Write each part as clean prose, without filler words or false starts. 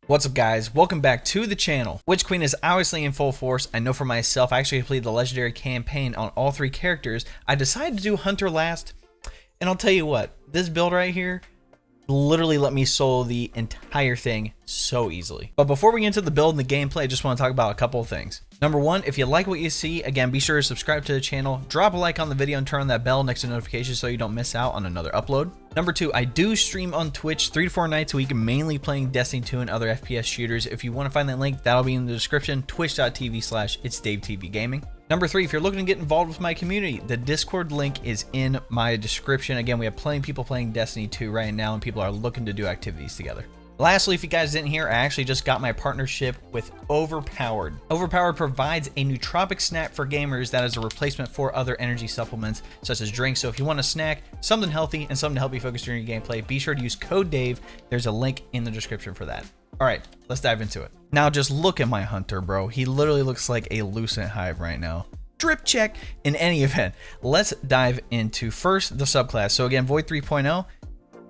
What's up guys, welcome back to the channel. Witch Queen is obviously in full force. I know for myself, I actually completed the legendary campaign on all three characters. I decided to do Hunter last, and I'll tell you what, this build right here literally let me solo the entire thing so easily. But before we get into the build and the gameplay, I just want to talk about a couple of things. Number one, if you like what you see, again, be sure to subscribe to the channel, drop a like on the video, and turn on that bell next to notifications so you don't miss out on another upload. Number two, I do stream on Twitch 3 to 4 nights a week, mainly playing Destiny 2 and other FPS shooters. If you want to find that link, that'll be in the description, twitch.tv/ItsDaveTVGaming. Number three, if you're looking to get involved with my community, the Discord link is in my description. Again, we have plenty of people playing Destiny 2 right now, and people are looking to do activities together. Lastly, if you guys didn't hear, I actually just got my partnership with Overpowered. Overpowered provides a nootropic snack for gamers that is a replacement for other energy supplements, such as drinks. So if you want a snack, something healthy, and something to help you focus during your gameplay, be sure to use code DAVE. There's a link in the description for that. All right, let's dive into it. Now just look at my Hunter, bro. He literally looks like a Lucent Hive right now. Drip check. In any event, let's dive into first the subclass. So again, Void 3.0.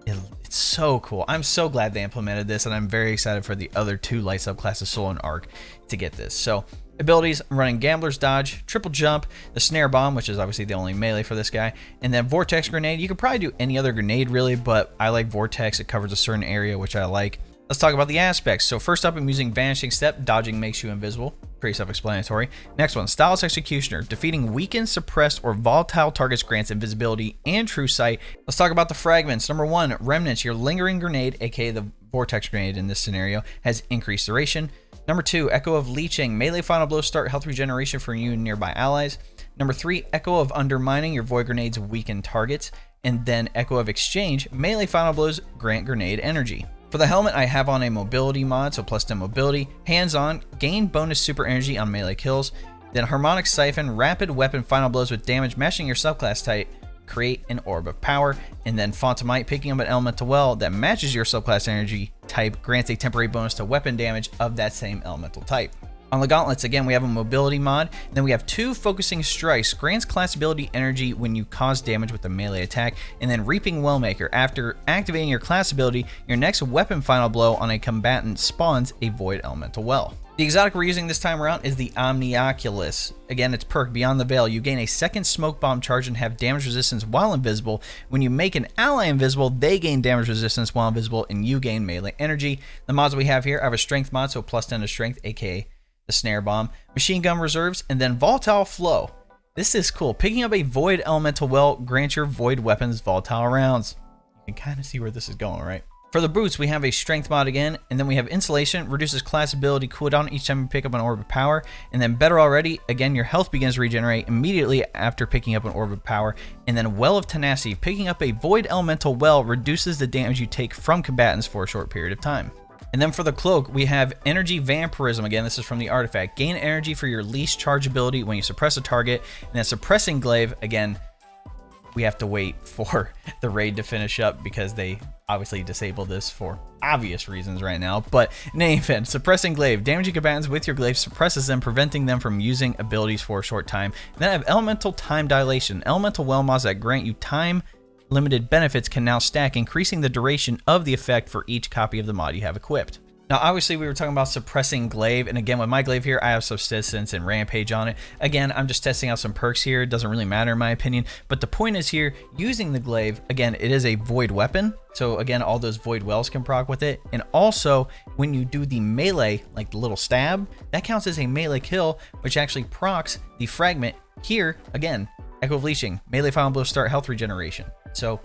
It's so cool. I'm so glad they implemented this, and I'm very excited for the other two light subclasses, Soul and Arc, to get this. So abilities, I'm running Gambler's Dodge, Triple Jump, the Snare Bomb, which is obviously the only melee for this guy, and then Vortex Grenade. You could probably do any other grenade really, but I like Vortex. It covers a certain area, which I like. Let's talk about the aspects. So first up, I'm using Vanishing Step. Dodging makes you invisible. Pretty self-explanatory. Next one, Stylus Executioner. Defeating weakened, suppressed, or volatile targets grants invisibility and true sight. Let's talk about the fragments. Number one, Remnants. Your lingering grenade, aka the Vortex Grenade in this scenario, has increased duration. Number two, Echo of Leeching. Melee final blows start health regeneration for you and nearby allies. Number three, Echo of Undermining. Your Void Grenades weaken targets. And then Echo of Exchange. Melee final blows grant grenade energy. For the helmet, I have on a mobility mod, so plus 10 mobility. Hands-on, gain bonus super energy on melee kills. Then Harmonic Siphon, rapid weapon final blows with damage matching your subclass type, create an orb of power. And then Fontamite, picking up an elemental well that matches your subclass energy type, grants a temporary bonus to weapon damage of that same elemental type. On the gauntlets, again, we have a mobility mod, and then we have two focusing strikes, grants class ability energy when you cause damage with a melee attack, and then Reaping Wellmaker. After activating your class ability, your next weapon final blow on a combatant spawns a void elemental well. The exotic we're using this time around is the Omnioculus. Again, it's perk Beyond the Veil. You gain a second smoke bomb charge and have damage resistance while invisible. When you make an ally invisible, they gain damage resistance while invisible, and you gain melee energy. The mods we have here, I have a strength mod, so plus 10 to strength, aka the Snare Bomb, Machine Gun Reserves, and then Volatile Flow. This is cool. Picking up a Void Elemental Well grants your Void weapons volatile rounds. You can kind of see where this is going, right? For the boots, we have a Strength mod again, and then we have Insulation, reduces class ability cooldown each time you pick up an Orb of Power, and then Better Already, again, your health begins to regenerate immediately after picking up an Orb of Power, and then Well of Tenacity, picking up a Void Elemental Well reduces the damage you take from combatants for a short period of time. And then for the cloak, we have Energy Vampirism. Again, this is from the artifact. Gain energy for your least charge ability when you suppress a target. And then Suppressing Glaive, again, we have to wait for the raid to finish up because they obviously disabled this for obvious reasons right now. But in any event, Suppressing Glaive. Damaging combatants with your glaive suppresses them, preventing them from using abilities for a short time. And then I have Elemental Time Dilation. Elemental well mods that grant you time limited benefits can now stack, increasing the duration of the effect for each copy of the mod you have equipped. Now, obviously, we were talking about Suppressing Glaive, and again, with my glaive here, I have Subsistence and Rampage on it. Again, I'm just testing out some perks here. It doesn't really matter in my opinion, but the point is here, using the glaive, again, it is a void weapon, so again, all those void wells can proc with it, and also, when you do the melee, like the little stab, that counts as a melee kill, which actually procs the fragment here, again, Echo of Leeching, melee final blow start health regeneration. So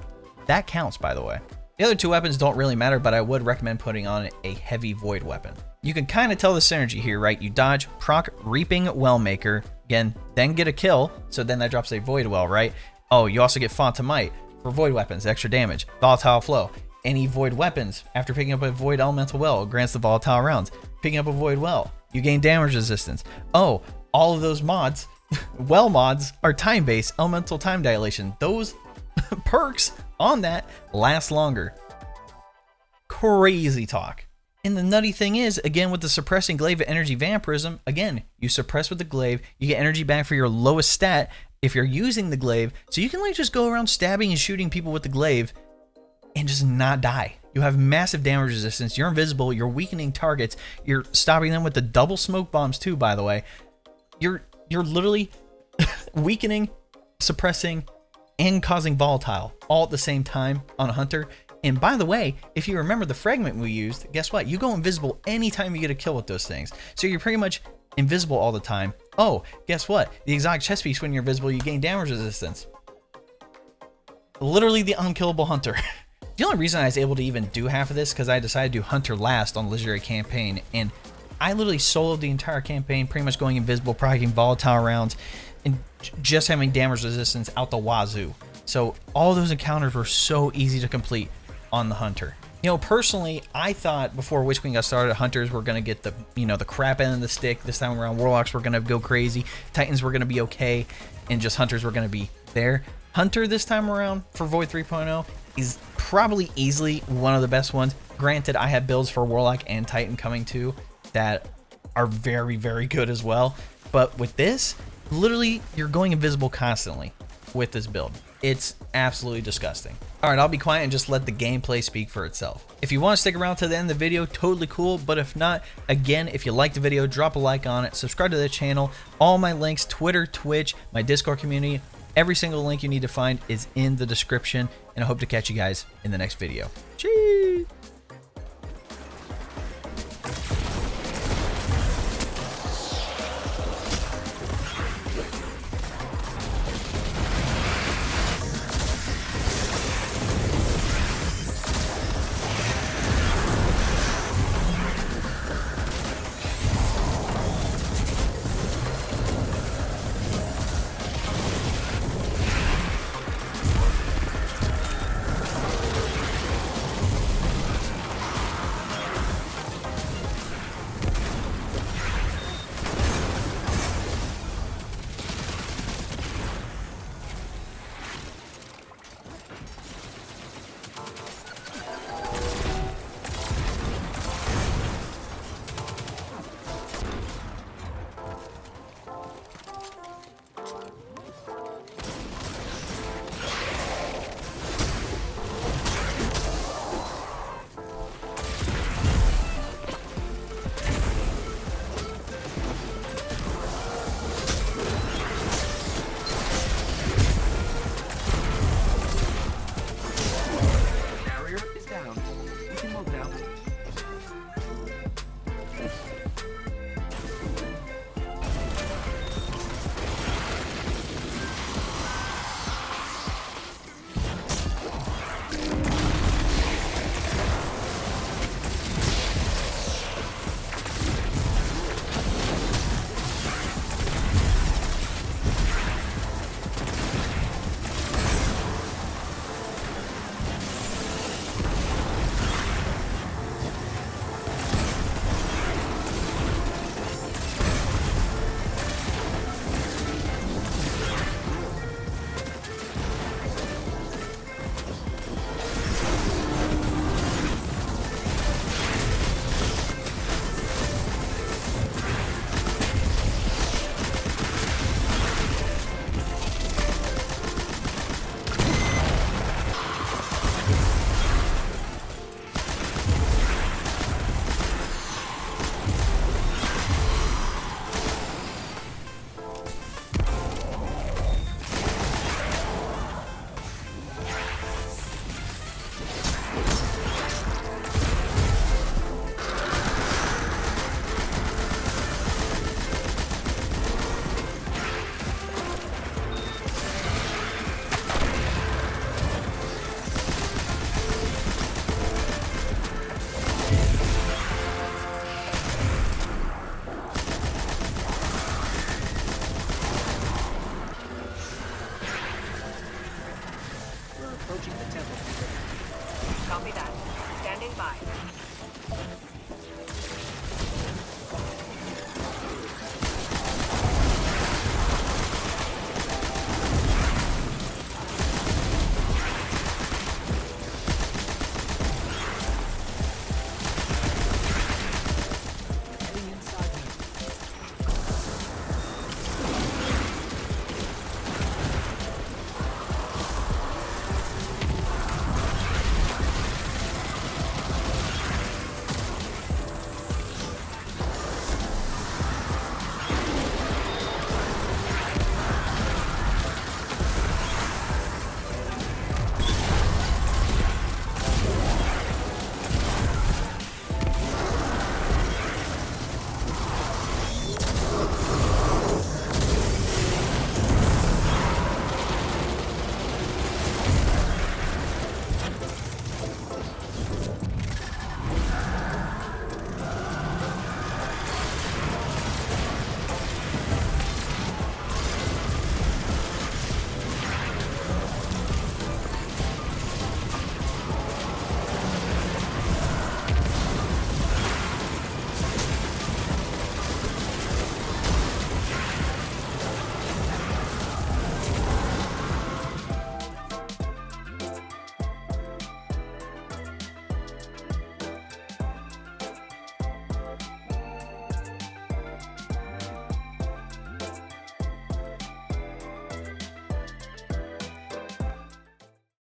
that counts, by the way. The other two weapons don't really matter, but I would recommend putting on a heavy void weapon. You can kind of tell the synergy here, right? You dodge, proc Reaping Wellmaker, again, then get a kill, so then that drops a void well, right? Oh, you also get Fontamite for void weapons, extra damage. Volatile Flow. Any void weapons after picking up a void elemental well grants the volatile rounds. Picking up a void well, you gain damage resistance. Oh, all of those mods, well mods, are time-based, elemental time dilation. Those perks on that last longer. Crazy talk. And the nutty thing is, again, with the Suppressing Glaive Energy Vampirism, again, you suppress with the glaive, you get energy back for your lowest stat if you're using the glaive, so you can like just go around stabbing and shooting people with the glaive and just not die. You have massive damage resistance. You're invisible. You're weakening targets. You're stopping them with the double smoke bombs too, by the way. You're literally weakening, suppressing, and causing volatile all at the same time on a hunter. And by the way, if you remember the fragment we used, guess what? You go invisible anytime you get a kill with those things. So you're pretty much invisible all the time. Oh, guess what? The exotic chest piece, when you're invisible, you gain damage resistance. Literally the unkillable hunter. The only reason I was able to even do half of this because I decided to do hunter last on the legendary campaign, and I literally soloed the entire campaign, pretty much going invisible, proccing volatile rounds, and just having damage resistance out the wazoo. So all those encounters were so easy to complete on the hunter. You know, personally, I thought before Witch Queen got started, hunters were gonna get the, you know, the crap end of the stick. This time around, warlocks were gonna go crazy, titans were gonna be okay, and just hunters were gonna be there. Hunter this time around for Void 3.0 is probably easily one of the best ones. Granted, I have builds for warlock and titan coming too that are very, very good as well. But with this, literally, you're going invisible constantly with this build. It's absolutely disgusting. All right, I'll be quiet and just let the gameplay speak for itself. If you want to stick around to the end of the video, totally cool. But if not, again, if you liked the video, drop a like on it, subscribe to the channel. All my links, Twitter, Twitch, my Discord community, every single link you need to find is in the description. And I hope to catch you guys in the next video. Cheers.